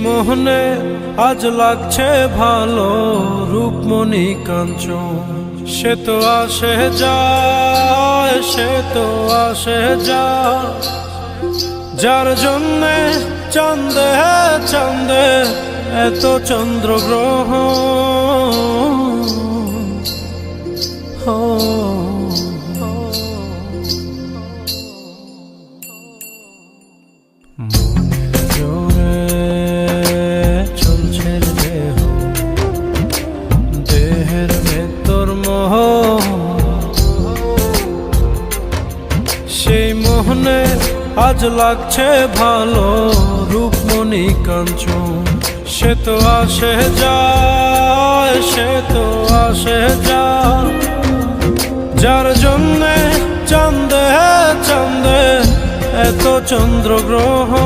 মোহনে আজ লাগছে ভালো রূপমণি কাঞ্চন। সে তো আসে যায়, সে তো আসে যায়, যার জন্যে চাঁদে চাঁদে এত চন্দ্রগ্রহণ। চলছে দেহ, দেহের ভেতর মোহ, সেই মোহনে আজ লাগছে ভালো রূপমণি কাঞ্চন। সে তো আসে যায়, সে তো আসে যায়, যার জন্যে চাঁদে চাঁদে এত চন্দ্রগ্রহণ।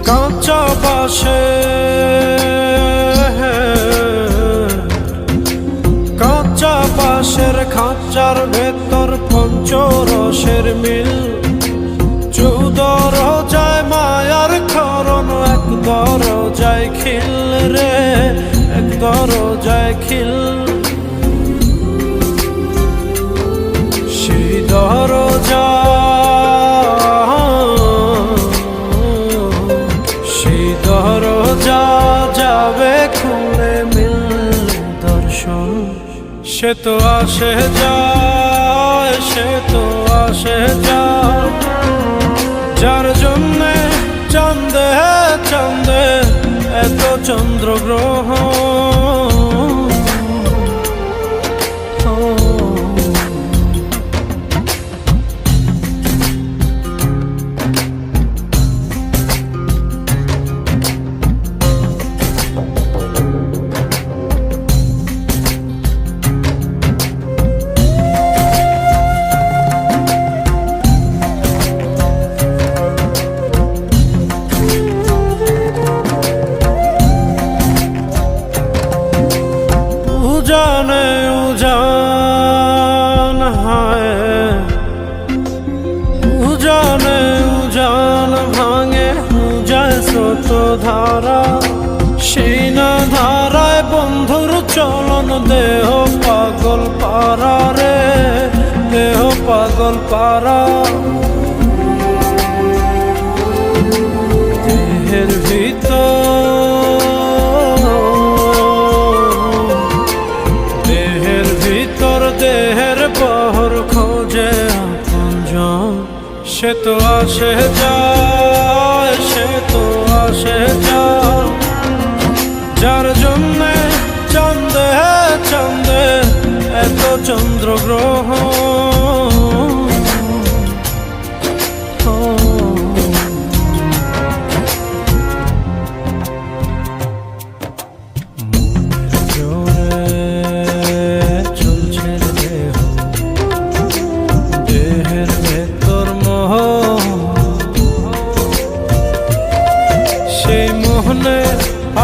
কাঁচা বাসে কাঁচা বাসের খাঁচার ভেতর পঞ্চরসের মিল, 14 রোজায় মায়ার খরণ, এক দরজায় খিল রে, এক দরজায় খিল। সেই দরজা দরজা যাবে খুলে মিললে দর্শন। সে তো আসে যায়, সে তো আসে যায়, যার জন্যে চাঁদে চাঁদে এত চন্দ্রগ্রহণ। উজানে উজান হায়, উজানে উজান ভাঙে উজায় স্রোত ধারা, সেই না ধারায় বন্ধুর চলন, দেহ পাগল পারা রে, দেহ পাগল পারা। দেহের ভিতর দেহের পহর খোঁজে আপনজন। সে তো আসে যায়, সে তো আসে যায়, যার জন্যে চাঁদে চাঁদে এত চন্দ্রগ্রহণ।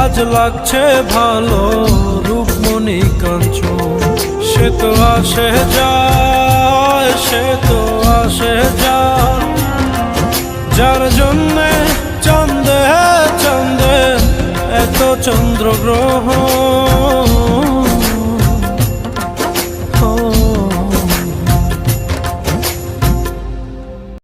আজ লাগছে ভালো রূপমণি কাঞ্চন। সে তো আসে যায়, সে তো আসে যায়, যার জন্যে চাঁদে চাঁদে এত চন্দ্রগ্রহণ।